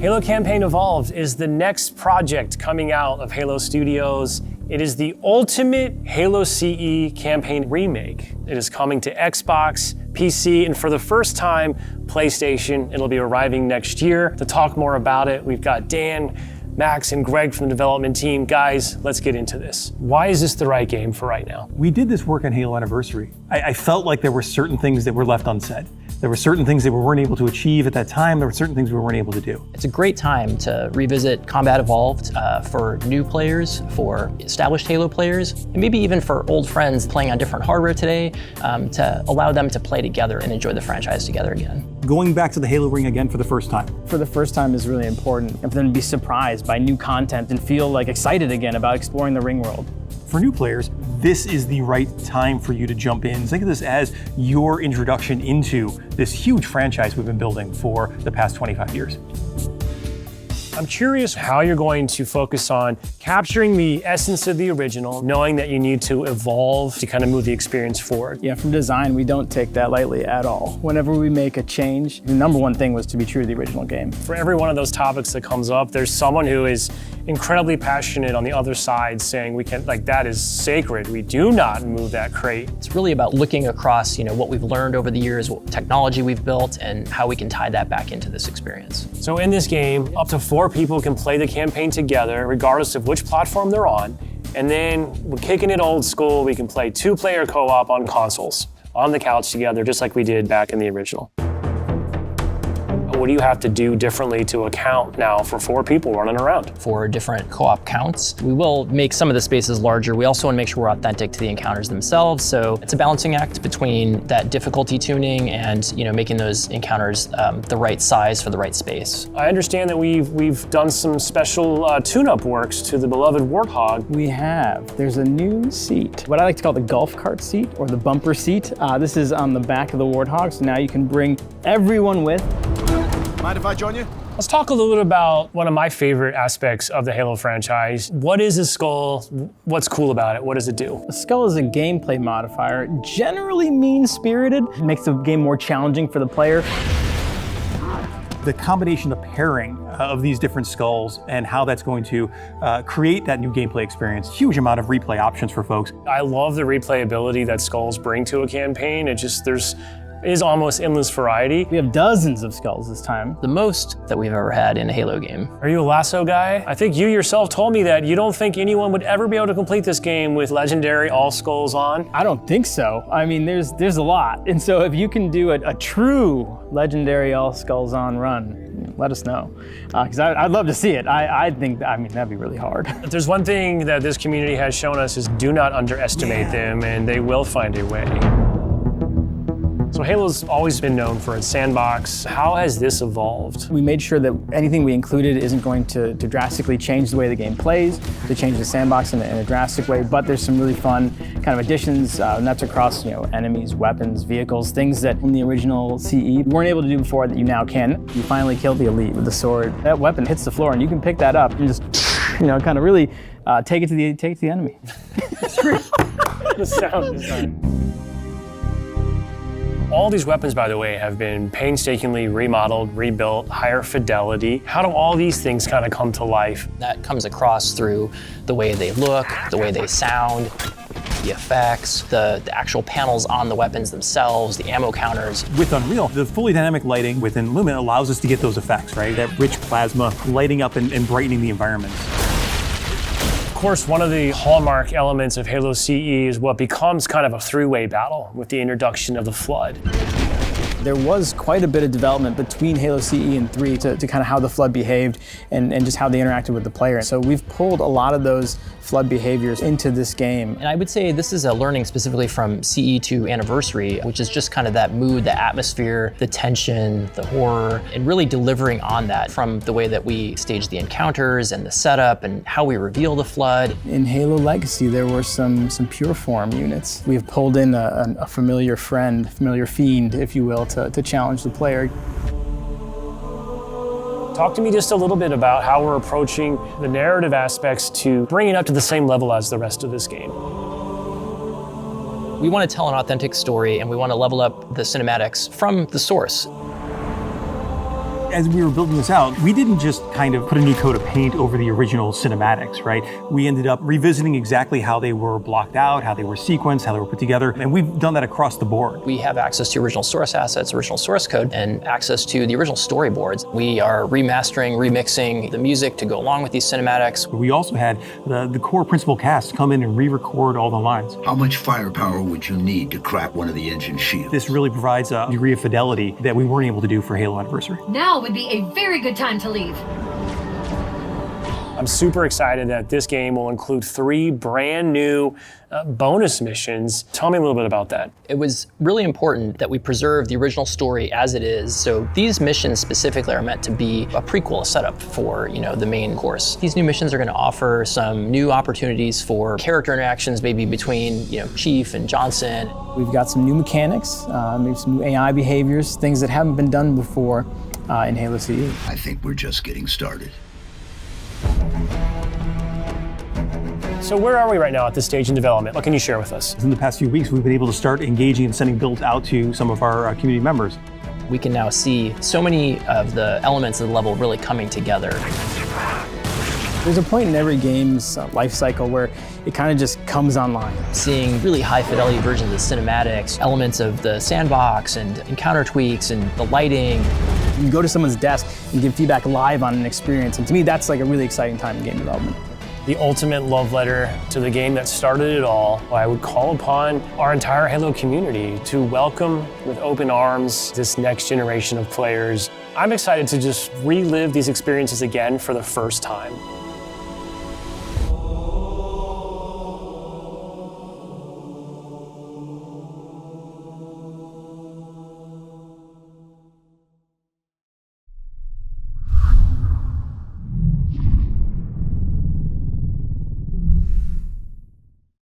Halo Campaign Evolved is the next project coming out of Halo Studios. It is the ultimate Halo CE campaign remake. It is coming to Xbox, PC, and for the first time, PlayStation. It'll be arriving next year. To talk more about it, we've got Dan, Max, and Greg from the development team. Guys, let's get into this. Why is this the right game for right now? We did this work on Halo Anniversary. I felt like there were certain things that were left unsaid. There were certain things that we weren't able to achieve at that time. There were certain things we weren't able to do. It's a great time to revisit Combat Evolved for new players, for established Halo players, and maybe even for old friends playing on different hardware today, to allow them to play together and enjoy the franchise together again. Going back to the Halo ring again for the first time. For the first time is really important, and for them to be surprised by new content and feel like excited again about exploring the ring world. For new players, this is the right time for you to jump in. Think of this as your introduction into this huge franchise we've been building for the past 25 years. I'm curious how you're going to focus on capturing the essence of the original, knowing that you need to evolve to kind of move the experience forward. Yeah, from design, we don't take that lightly at all. Whenever we make a change, the number one thing was to be true to the original game. For every one of those topics that comes up, there's someone who is incredibly passionate on the other side saying we can, like, that is sacred. We do not move that crate. It's really about looking across, what we've learned over the years, what technology we've built, and how we can tie that back into this experience. So in this game, up to 4 people can play the campaign together, regardless of which platform they're on. And then we're kicking it old school. We can play 2-player co-op on consoles, on the couch together, just like we did back in the original. What do you have to do differently to account now for 4 people running around? For different co-op counts, we will make some of the spaces larger. We also want to make sure we're authentic to the encounters themselves. So it's a balancing act between that difficulty tuning and making those encounters the right size for the right space. I understand that we've done some special tune-up works to the beloved Warthog. We have. There's a new seat, what I like to call the golf cart seat or the bumper seat. This is on the back of the Warthog, so now you can bring everyone with. Mind if I join you? Let's talk a little bit about one of my favorite aspects of the Halo franchise. What is a skull? What's cool about it? What does it do? A skull is a gameplay modifier, generally mean-spirited. It makes the game more challenging for the player. The combination, the pairing of these different skulls and how that's going to create that new gameplay experience. Huge amount of replay options for folks. I love the replayability that skulls bring to a campaign. It is almost endless variety. We have dozens of skulls this time. The most that we've ever had in a Halo game. Are you a lasso guy? I think you yourself told me that you don't think anyone would ever be able to complete this game with legendary all skulls on. I don't think so. I mean, there's a lot. And so if you can do a true legendary all skulls on run, let us know. Because I'd love to see it. I think, that'd be really hard. If there's one thing that this community has shown us is do not underestimate them, and they will find a way. So Halo's always been known for its sandbox. How has this evolved? We made sure that anything we included isn't going to drastically change the way the game plays, to change the sandbox in a drastic way, but there's some really fun kind of additions, and that's across enemies, weapons, vehicles, things that in the original CE you weren't able to do before that you now can. You finally killed the elite with the sword. That weapon hits the floor and you can pick that up and just, kind of really take it to the enemy. It's great. The sound design. All these weapons, by the way, have been painstakingly remodeled, rebuilt, higher fidelity. How do all these things kind of come to life? That comes across through the way they look, the way they sound, the effects, the actual panels on the weapons themselves, the ammo counters. With Unreal, the fully dynamic lighting within Lumen allows us to get those effects, right? That rich plasma lighting up and brightening the environment. Of course, one of the hallmark elements of Halo CE is what becomes kind of a 3-way battle with the introduction of the Flood. There was quite a bit of development between Halo CE and 3 to kind of how the Flood behaved and just how they interacted with the player. So we've pulled a lot of those Flood behaviors into this game. And I would say this is a learning specifically from CE to Anniversary, which is just kind of that mood, the atmosphere, the tension, the horror, and really delivering on that from the way that we stage the encounters and the setup and how we reveal the Flood. In Halo Legacy, there were some pure form units. We've pulled in a familiar friend, familiar fiend, if you will, to challenge the player. Talk to me just a little bit about how we're approaching the narrative aspects to bring it up to the same level as the rest of this game. We want to tell an authentic story and we want to level up the cinematics from the source. As we were building this out, we didn't just kind of put a new coat of paint over the original cinematics, right? We ended up revisiting exactly how they were blocked out, how they were sequenced, how they were put together, and we've done that across the board. We have access to original source assets, original source code, and access to the original storyboards. We are remastering, remixing the music to go along with these cinematics. We also had the core principal cast come in and re-record all the lines. How much firepower would you need to crack one of the engine shields? This really provides a degree of fidelity that we weren't able to do for Halo Anniversary. Now would be a very good time to leave. I'm super excited that this game will include 3 brand new bonus missions. Tell me a little bit about that. It was really important that we preserve the original story as it is. So these missions specifically are meant to be a prequel, a setup for, the main course. These new missions are going to offer some new opportunities for character interactions, maybe between, Chief and Johnson. We've got some new mechanics, maybe some new AI behaviors, things that haven't been done before in Halo CE. I think we're just getting started. So where are we right now at this stage in development? What can you share with us? In the past few weeks, we've been able to start engaging and sending builds out to some of our community members. We can now see so many of the elements of the level really coming together. There's a point in every game's life cycle where it kind of just comes online. Seeing really high fidelity versions of cinematics, elements of the sandbox and encounter tweaks and the lighting. You can go to someone's desk and give feedback live on an experience, and to me that's like a really exciting time in game development. The ultimate love letter to the game that started it all. I would call upon our entire Halo community to welcome with open arms this next generation of players. I'm excited to just relive these experiences again for the first time.